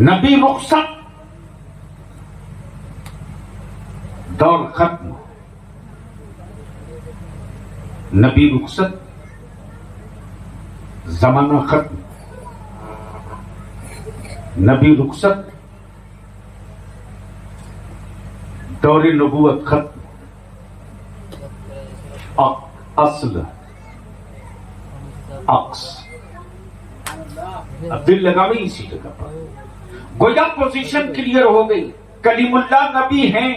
نبی رخصت، دور ختم. نبی رخصت، زمانہ ختم. نبی رخصت، دور نبوت ختم. اصل عکس. اب دل لگاوے اسی جگہ پر. گویا پوزیشن کلیئر ہو گئی. کلیم اللہ نبی ہیں،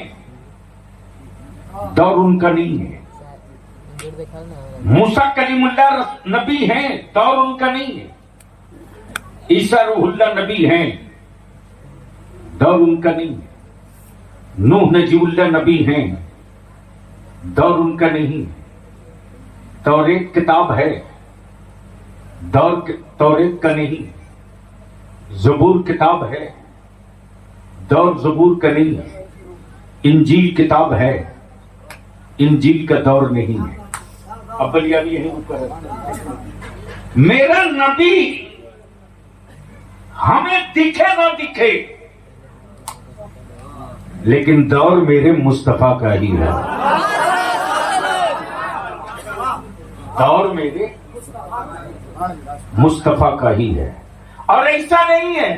دور ان کا نہیں ہے. موسیٰ کلیم اللہ نبی ہیں، دور ان کا نہیں ہے. عیسیٰ روح اللہ نبی ہیں، دور ان کا نہیں ہے. نوح نجیب اللہ نبی ہیں، دور ان کا نہیں ہے. توریت کتاب ہے، دور توریت کا نہیں. زبور کتاب ہے، دور زبور کا نہیں. انجیل کتاب ہے، انجیل کا دور نہیں ہے. ابلیہ بھی یہیں اوپر ہے. میرا نبی ہمیں دکھے نہ دکھے، لیکن دور میرے مصطفیٰ کا ہی ہے. دور میرے مصطفیٰ کا ہی ہے. اور ایسا نہیں ہے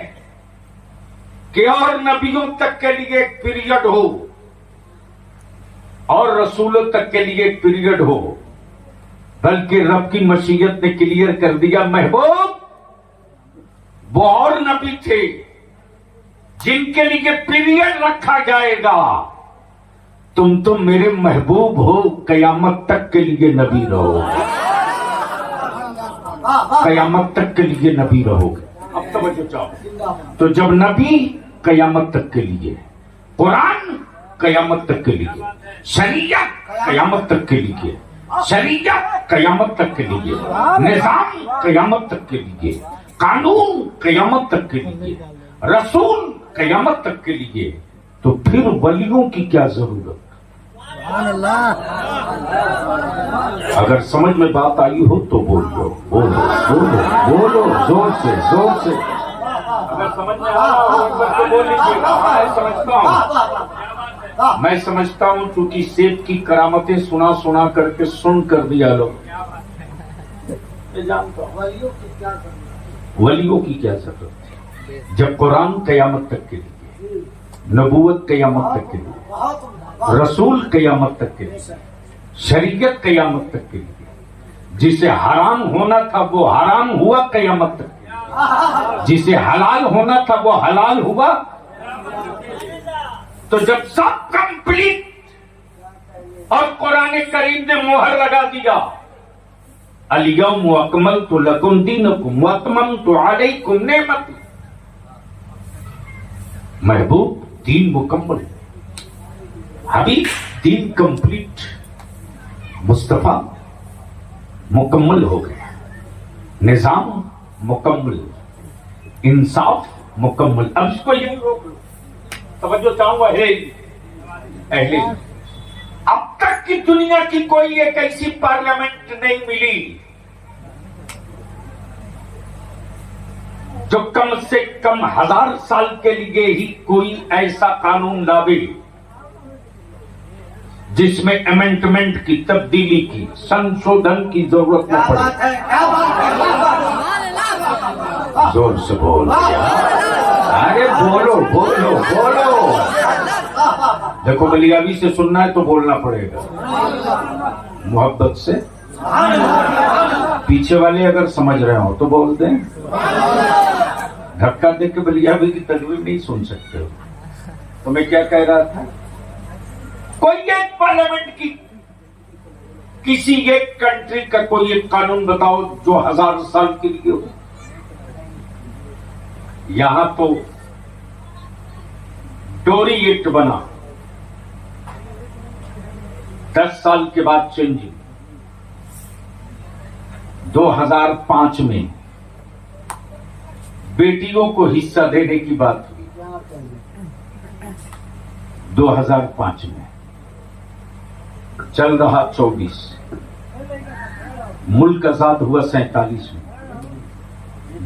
کہ اور نبیوں تک کے لیے ایک پیریڈ ہو اور رسولوں تک کے لیے ایک پیریڈ ہو، بلکہ رب کی مشیت نے کلیئر کر دیا. محبوب وہ اور نبی تھے جن کے لیے پیریڈ رکھا جائے گا. تم تو میرے محبوب ہو، قیامت تک کے لیے نبی رہو گے. قیامت تک کے لیے نبی رہو گے. اب توجہ چاہو. تو جب نبی قیامت تک کے لیے، قرآن قیامت تک کے لیے، شریعت قیامت تک کے لیے، شریعت قیامت تک کے لیے، نظام قیامت تک کے لیے، قانون قیامت تک کے لیے، رسول قیامت تک کے لیے، تو پھر ولیوں کی کیا ضرورت؟ اگر سمجھ میں بات آئی ہو تو بولو بولو بولو بولو، زور سے زور سے. اگر سمجھ میں آ رہا ہو تو بول لیجیے. میں سمجھتا ہوں چونکہ سیب کی کرامتیں سنا سنا کر کے سن کر دیا لوگ. ولیوں کی کیا ضرورت ہے جب قرآن قیامت تک کے لیے، نبوت قیامت تک کے لیے، رسول قیامت تک کے لیے، شریعت قیامت تک کے لیے. جسے حرام ہونا تھا وہ حرام ہوا قیامت تک کے لیے، جسے حلال ہونا تھا وہ حلال ہوا. تو جب سب کمپلیٹ اور قرآن کریم نے مہر لگا دیا، الیوم اکملت لکم دینکم واتممت علیکم نعمتی. محبوب دین مکمل، حبیب دین کمپلیٹ، مصطفیٰ مکمل ہو گیا، نظام مکمل، انصاف مکمل. اب اس کو یہی روک لو. توجہ چاہوں گا. اہلِ اب تک کی دنیا کی کوئی ایک ایسی پارلیمنٹ نہیں ملی جو کم سے کم 1000 سال کے لیے ہی کوئی ایسا قانون لاوے جس میں امینڈمنٹ کی، تبدیلی کی، سنشودھن کی ضرورت نہ پڑے. زور سے بول. ارے بولو بولو بولو. دیکھو بلیاوی سے سننا ہے تو بولنا پڑے گا محبت سے. پیچھے والے اگر سمجھ رہے ہو تو بول دیں. دھکا دے کے بلیاوی کی تجویز نہیں سن سکتے ہو. تو میں کیا کہہ رہا تھا؟ کوئی ایک پارلیمنٹ کی، کسی ایک کنٹری کا کوئی ایک قانون بتاؤ جو 1000 سال کے لیے ہو. یہاں تو ڈوری ایکٹ بنا، 10 سال کے بعد چینجنگ. 2005 میں بیٹیوں کو حصہ دینے کی بات ہوئی. 2005 میں چل رہا 24، ملک آزاد ہوا 47 میں.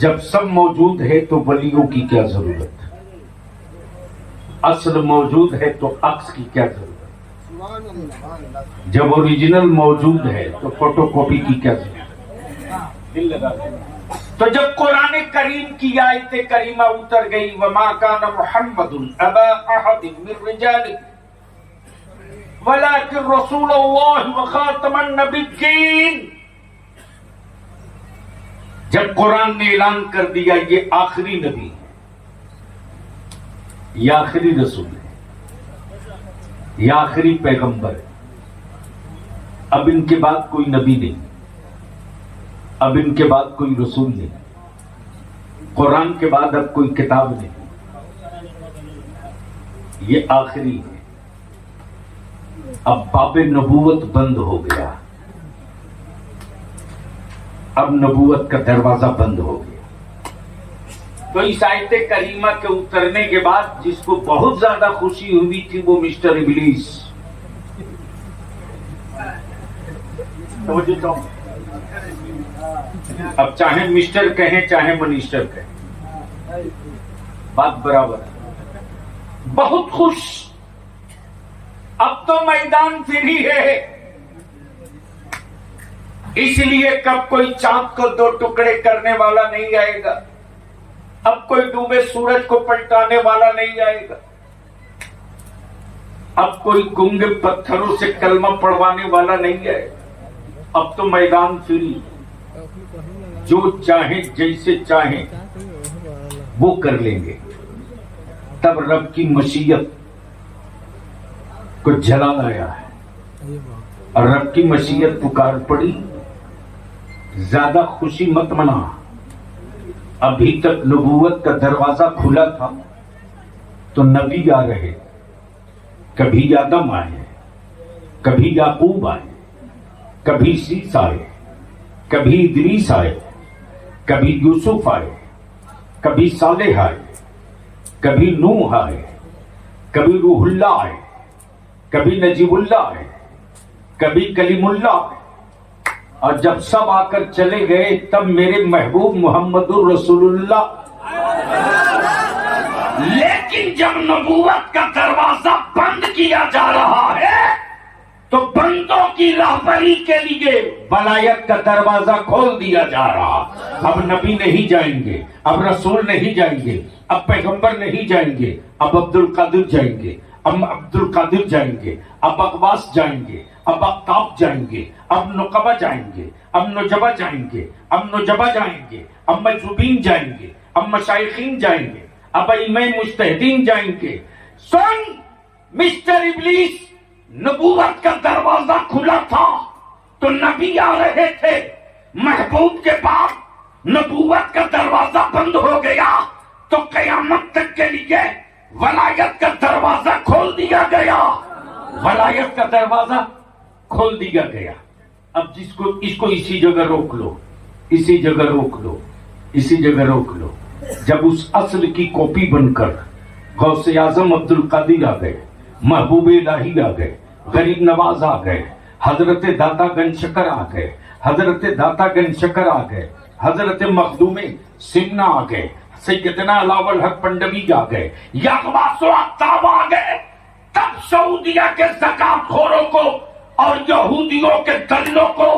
جب سب موجود ہے تو ولیوں کی کیا ضرورت؟ اصل موجود ہے تو عکس کی کیا ضرورت؟ جب اوریجنل موجود ہے تو فوٹو کاپی کی کیا ضرورت؟ تو جب قرآن کریم کی آیت کریمہ اتر گئی وما کان محمد ابا احد من رجالکم ولكن رسول اللہ وخاتم النبیین، جب قرآن نے اعلان کر دیا یہ آخری نبی ہے، یہ آخری رسول ہے، یہ آخری پیغمبر ہے، اب ان کے بعد کوئی نبی نہیں، اب ان کے بعد کوئی رسول نہیں، قرآن کے بعد اب کوئی کتاب نہیں، یہ آخری ہے، اب باب نبوت بند ہو گیا، اب نبوت کا دروازہ بند ہو گیا۔ تو اس آیت کریمہ کے اترنے کے بعد جس کو بہت زیادہ خوشی ہوئی تھی وہ مسٹر ابلیس، اب چاہے مسٹر کہیں چاہے منسٹر کہیں بات برابر ہے، بہت خوش، اب تو میدان فری ہے، اس لیے کب کوئی چاند کو دو ٹکڑے کرنے والا نہیں آئے گا، اب کوئی ڈوبے سورج کو پلٹانے والا نہیں آئے گا، اب کوئی گنگے پتھروں سے کلمہ پڑھوانے والا نہیں آئے گا، اب تو میدان فری، جو چاہیں جیسے چاہیں وہ کر لیں گے۔ تب رب کی مشیت کو جلا لایا ہے اور رب کی مشیت پکار پڑی، زیادہ خوشی مت منا، ابھی تک نبوت کا دروازہ کھلا تھا تو نبی آ رہے، کبھی آدم آئے، کبھی یعقوب آئے، کبھی سیس آئے، کبھی ادریس آئے، کبھی یوسف آئے، کبھی صالح آئے، کبھی نوح آئے، کبھی روح اللہ آئے، کبھی نجیب اللہ آئے، کبھی کلیم اللہ آئے، اور جب سب آ کر چلے گئے تب میرے محبوب محمد الرسول اللہ، لیکن جب نبوت کا دروازہ بند کیا جا رہا ہے تو بندوں کی راہبری کے لیے ولایت کا دروازہ کھول دیا جا رہا۔ اب نبی نہیں جائیں گے، اب رسول نہیں جائیں گے، اب پیغمبر نہیں جائیں گے، اب عبد القادر جائیں گے، اب عبد القادر جائیں گے، اب اقواس جائیں گے، اب اقطاب جائیں گے، اب نقبہ جائیں گے، اب نجبہ جائیں گے، اب نجبہ جائیں گے، اب مجذوبین جائیں گے، اب مشائخین جائیں گے، اب ائمہ مجتہدین جائیں گے۔ سن مسٹر ابلیس، نبوت کا دروازہ کھلا تھا تو نبی آ رہے تھے، محبوب کے بعد نبوت کا دروازہ بند ہو گیا تو قیامت تک کے لیے ولایت کا دروازہ کھول دیا گیا، ولایت کا دروازہ کھول دیا گیا۔ اب اس کو اسی جگہ روک لو، اسی جگہ روک لو، اسی جگہ روک لو۔ جب اس اصل کی کاپی بن کر غوث اعظم عبد القادر آ گئے، محبوب الہی آ گئے، غریب نواز آ گئے، حضرت داتا گنج شکر آ گئے، حضرت داتا گنج شکر آ گئے، حضرت مخدوم سمنا آ گئے، سیدنا علاوہ الحق پنڈوی آ گئے، یغواس و اقطاب آ گئے، تب سعودیہ کے زکات خوروں کو اور یہودیوں کے دلوں کو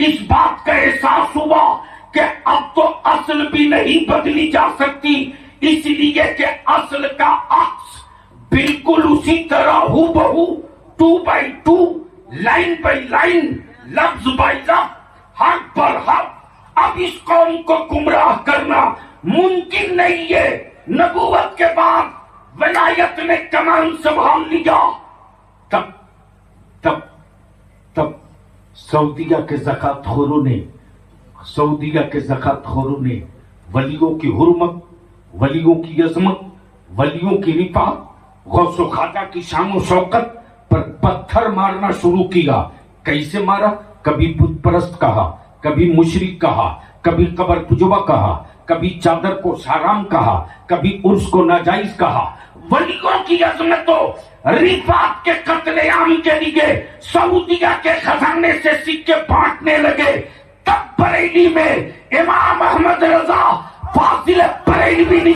اس بات کا احساس ہوا کہ اب تو اصل بھی نہیں بدلی جا سکتی، اس لیے کہ اصل کا عکس بالکل اسی طرح ہو بہو 2x2 لائن بائی لائن لفظ بائی لفظ حرف پر حرف، اب اس قوم کو گمراہ کرنا ممکن نہیں ہے۔ نبوت کے بعد ولایت نے کمان سنبھال لیا، تب سعودیہ کے زکات خوروں نے ولیوں کی حرمت، ولیوں کی عظمت، ولیوں کی رفعت، غوث و خواجہ کی شان و شوکت پر پتھر مارنا شروع کیا۔ کیسے مارا؟ کبھی بت پرست کہا، کبھی مشرک کہا، کبھی قبر پجوا کہا، کبھی چادر کو حرام کہا، کبھی عرس کو ناجائز کہا۔ ولیوں کی عظمت و رفعت کے قتل عام کے لیے سعودیہ کے خزانے سے سکے بانٹنے لگے۔ تب بریلی میں امام احمد رضا فاضل بریلوی